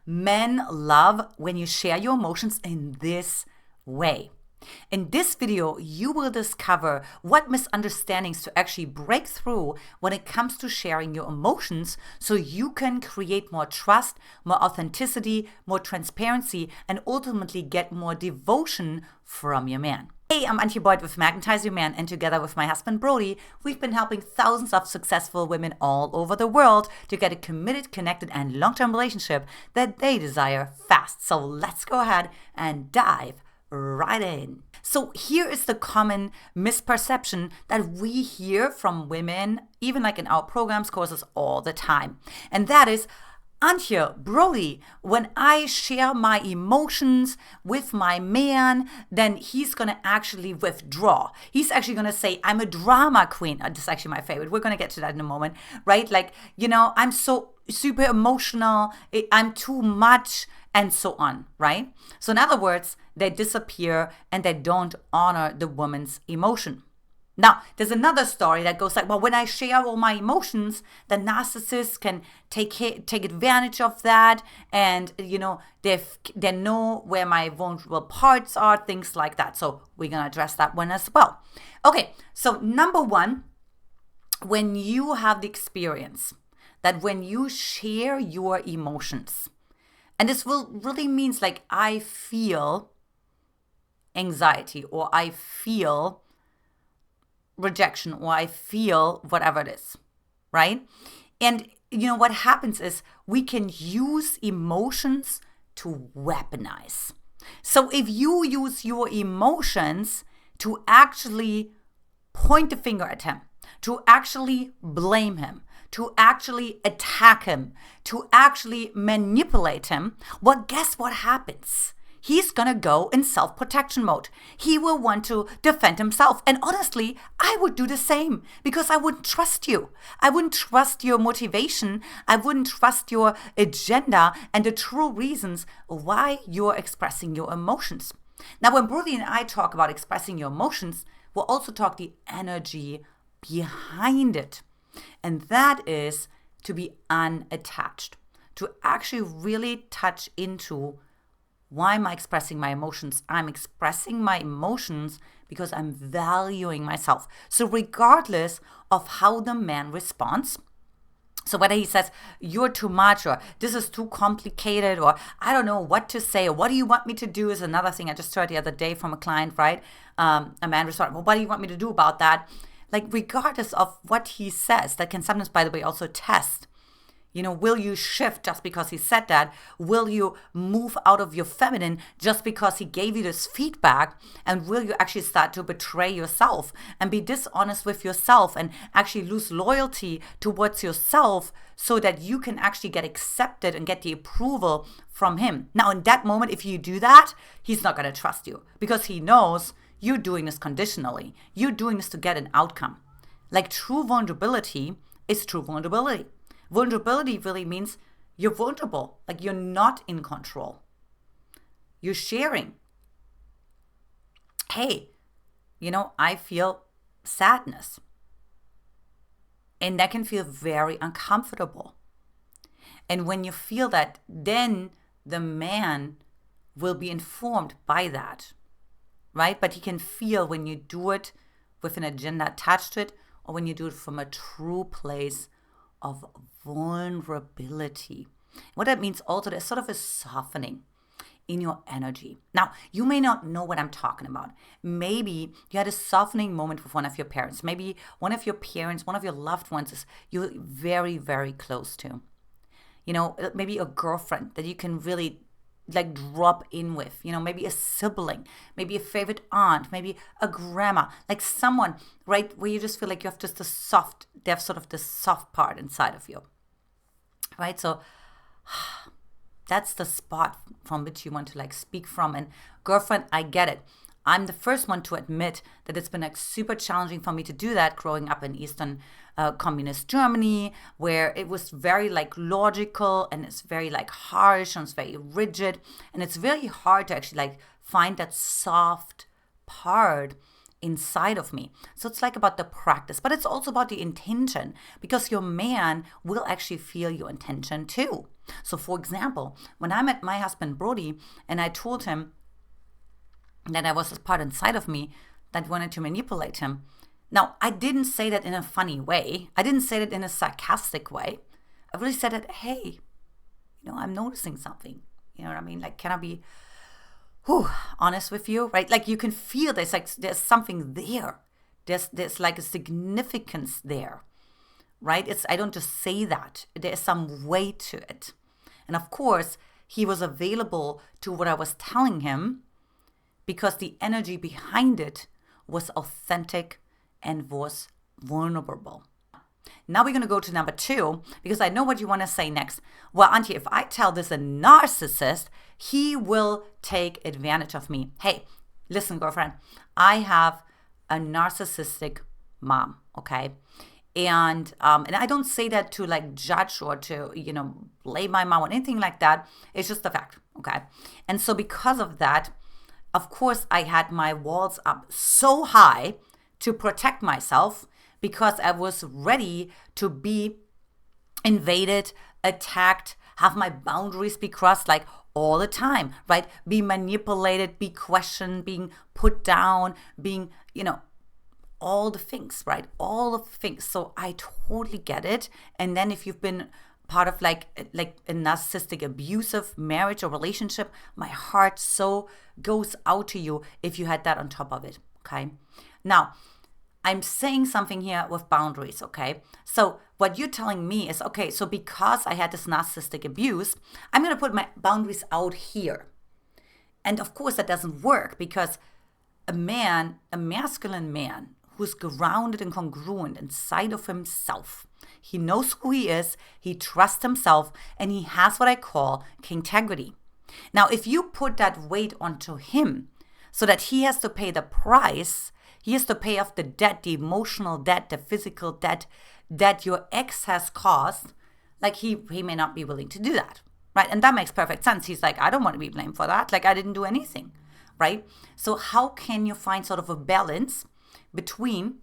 Men love when you share your emotions in this way. In this video, you will discover what misunderstandings to actually break through when it comes to sharing your emotions so you can create more trust, more authenticity, more transparency, and ultimately get more devotion from your man. Hey, I'm Antia Brody with Magnetize Your Man, and together with my husband Brody, we've been helping thousands of successful women all over the world to get a committed, connected, and long-term relationship that they desire fast. So let's go ahead and dive right in. So here is the common misperception that we hear from women, even like in our programs, courses, all the time. And that is, Antia Brody, when I share my emotions with my man, then he's going to actually withdraw. He's actually going to say, I'm a drama queen. This is actually my favorite. We're going to get to that in a moment, right? Like, I'm so super emotional. I'm too much, and so on, right? So in other words, they disappear and they don't honor the woman's emotion. Now, there's another story that goes like, well, when I share all my emotions, the narcissist can take advantage of that, and they know where my vulnerable parts are, things like that. So we're gonna address that one as well. Okay, so number one, when you have the experience that when you share your emotions, and this really means like I feel anxiety, or I feel rejection, or I feel whatever it is, right? And what happens is we can use emotions to weaponize. So if you use your emotions to actually point the finger at him, to actually blame him, to actually attack him, to actually manipulate him, well, guess what happens? He's gonna go in self-protection mode. He will want to defend himself. And honestly, I would do the same because I wouldn't trust you. I wouldn't trust your motivation. I wouldn't trust your agenda and the true reasons why you're expressing your emotions. Now, when Brody and I talk about expressing your emotions, we'll also talk the energy behind it. And that is to be unattached, to actually really touch into, why am I expressing my emotions? I'm expressing my emotions because I'm valuing myself. So regardless of how the man responds, so whether he says, you're too much, or this is too complicated, or I don't know what to say, or what do you want me to do is another thing I just heard the other day from a client, right? A man responded, well, what do you want me to do about that? Like, regardless of what he says, that can sometimes, by the way, also test. Will you shift just because he said that? Will you move out of your feminine just because he gave you this feedback? And will you actually start to betray yourself and be dishonest with yourself and actually lose loyalty towards yourself so that you can actually get accepted and get the approval from him? Now, in that moment, if you do that, he's not going to trust you because he knows you're doing this conditionally. You're doing this to get an outcome. Like, true vulnerability is true vulnerability. Vulnerability really means you're vulnerable, like you're not in control. You're sharing. Hey, I feel sadness. And that can feel very uncomfortable. And when you feel that, then the man will be informed by that, right? But he can feel when you do it with an agenda attached to it, or when you do it from a true place of vulnerability. What that means also, there's sort of a softening in your energy. Now, you may not know what I'm talking about. Maybe you had a softening moment with one of your parents. Maybe one of your parents, one of your loved ones is you're very, very close to. Maybe a girlfriend that you can really like drop in with, maybe a sibling, maybe a favorite aunt, maybe a grandma, like someone, right, where you just feel like you have just they have sort of this soft part inside of you, right? So that's the spot from which you want to like speak from. And girlfriend, I get it. I'm the first one to admit that it's been like super challenging for me to do that growing up in Eastern communist Germany, where it was very like logical and it's very like harsh and it's very rigid. And it's very hard to actually like find that soft part inside of me. So it's like about the practice, but it's also about the intention, because your man will actually feel your intention too. So for example, when I met my husband Brody and I told him that there was this part inside of me that wanted to manipulate him. Now, I didn't say that in a funny way. I didn't say that in a sarcastic way. I really said that, hey, I'm noticing something. You know what I mean? Like, can I be honest with you, right? Like, you can feel there's something there. There's like a significance there, right? I don't just say that. There's some weight to it. And of course, he was available to what I was telling him because the energy behind it was authentic and was vulnerable. Now we're going to go to number 2, because I know what you want to say next. Well, Antia, if I tell this a narcissist, he will take advantage of me. Hey, listen, girlfriend, I have a narcissistic mom, okay? And I don't say that to like judge or to, blame my mom or anything like that. It's just a fact, okay? And so because of that, of course, I had my walls up so high to protect myself because I was ready to be invaded, attacked, have my boundaries be crossed like all the time, right? Be manipulated, be questioned, being put down, being, all the things, right? All of the things. So I totally get it. And then if you've been part of like a narcissistic abusive marriage or relationship, my heart so goes out to you if you had that on top of it, okay? Now, I'm saying something here with boundaries, okay? So what you're telling me is, okay, so because I had this narcissistic abuse, I'm going to put my boundaries out here. And of course that doesn't work because a masculine man who's grounded and congruent inside of himself, he knows who he is, he trusts himself, and he has what I call integrity. Now, if you put that weight onto him so that he has to pay the price, he has to pay off the debt, the emotional debt, the physical debt that your ex has caused, like he may not be willing to do that, right? And that makes perfect sense. He's like, I don't want to be blamed for that. Like, I didn't do anything, right? So how can you find sort of a balance between,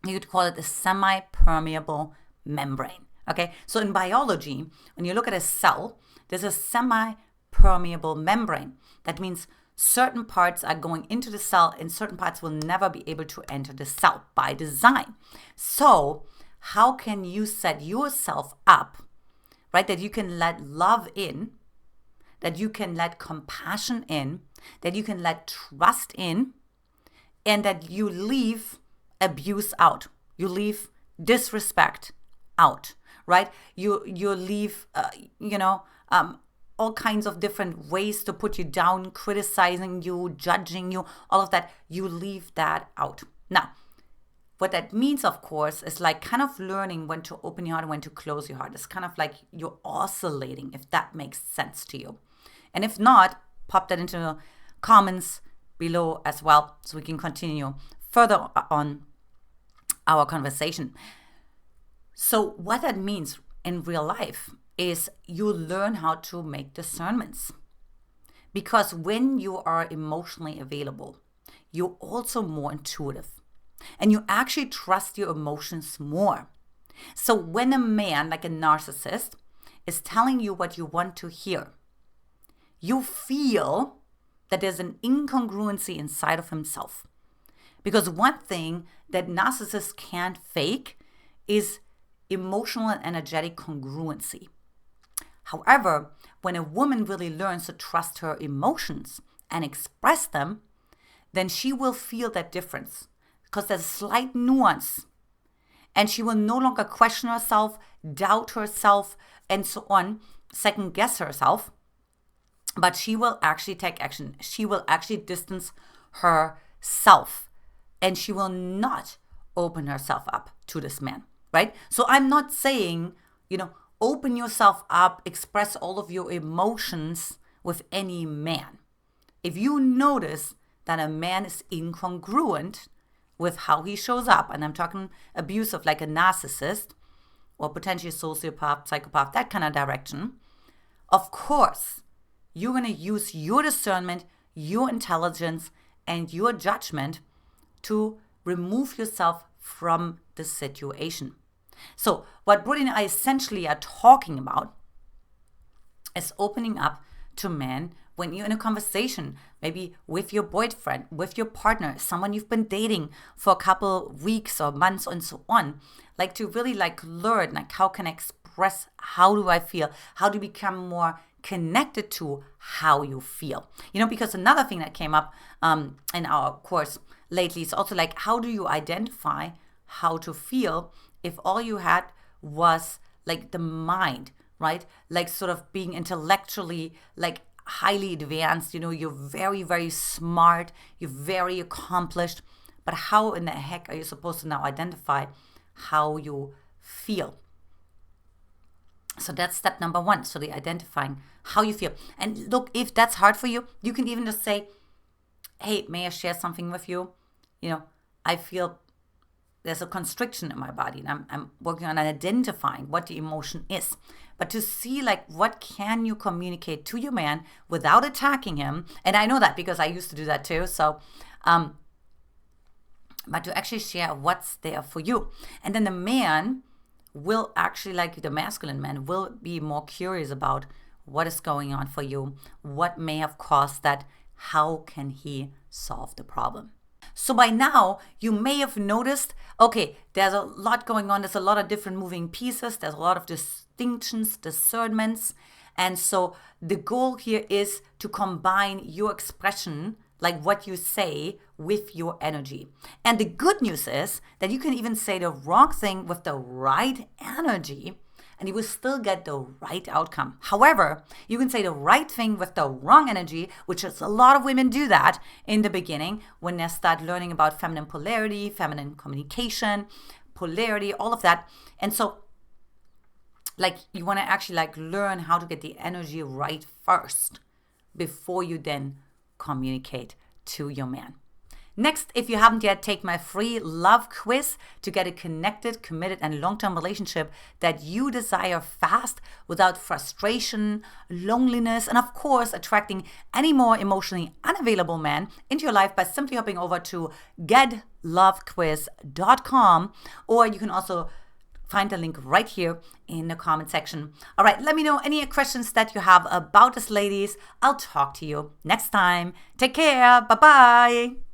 you could call it a semi-permeable membrane, okay? So in biology, when you look at a cell, there's a semi-permeable membrane. That means certain parts are going into the cell and certain parts will never be able to enter the cell by design. So how can you set yourself up, right, that you can let love in, that you can let compassion in, that you can let trust in, and that you leave abuse out, you leave disrespect out, right? You leave, all kinds of different ways to put you down, criticizing you, judging you, all of that, you leave that out. Now, what that means, of course, is like kind of learning when to open your heart and when to close your heart. It's kind of like you're oscillating, if that makes sense to you. And if not, pop that into the comments below as well so we can continue further on our conversation. So what that means in real life is you learn how to make discernments. Because when you are emotionally available, you're also more intuitive. And you actually trust your emotions more. So when a man, like a narcissist, is telling you what you want to hear, you feel that there's an incongruency inside of himself. Because one thing that narcissists can't fake is emotional and energetic congruency. However, when a woman really learns to trust her emotions and express them, then she will feel that difference because there's a slight nuance. And she will no longer question herself, doubt herself, and so on, second guess herself. But she will actually take action. She will actually distance herself. And she will not open herself up to this man, right? So I'm not saying, open yourself up, express all of your emotions with any man. If you notice that a man is incongruent with how he shows up, and I'm talking abusive like a narcissist or potentially a sociopath, psychopath, that kind of direction, of course, you're going to use your discernment, your intelligence, and your judgment to remove yourself from the situation. So what Brody and I essentially are talking about is opening up to men when you're in a conversation, maybe with your boyfriend, with your partner, someone you've been dating for a couple weeks or months and so on, like to really like learn, like how can I express, how do I feel, how do you become more connected to how you feel, because another thing that came up in our course lately is also like, how do you identify how to feel if all you had was like the mind, right? Like sort of being intellectually like highly advanced, you're very, very smart, you're very accomplished, but how in the heck are you supposed to now identify how you feel? So that's step number one. So the identifying how you feel. And look, if that's hard for you, you can even just say, hey, may I share something with you? I feel there's a constriction in my body, and I'm working on identifying what the emotion is. But to see like what can you communicate to your man without attacking him, and I know that because I used to do that too. So, but to actually share what's there for you, and then the man will actually, like the masculine man, will be more curious about what is going on for you, what may have caused that, how can he solve the problem. So by now, you may have noticed, okay, there's a lot going on. There's a lot of different moving pieces. There's a lot of distinctions, discernments. And so the goal here is to combine your expression, like what you say, with your energy. And the good news is that you can even say the wrong thing with the right energy, and you will still get the right outcome. However, you can say the right thing with the wrong energy, which is a lot of women do that in the beginning when they start learning about feminine polarity, feminine communication, polarity, all of that. And so like you want to actually like learn how to get the energy right first before you then communicate to your man. Next, if you haven't yet, take my free love quiz to get a connected, committed, and long-term relationship that you desire fast without frustration, loneliness, and of course, attracting any more emotionally unavailable men into your life by simply hopping over to getlovequiz.com, or you can also find the link right here in the comment section. All right, let me know any questions that you have about this, ladies. I'll talk to you next time. Take care. Bye-bye.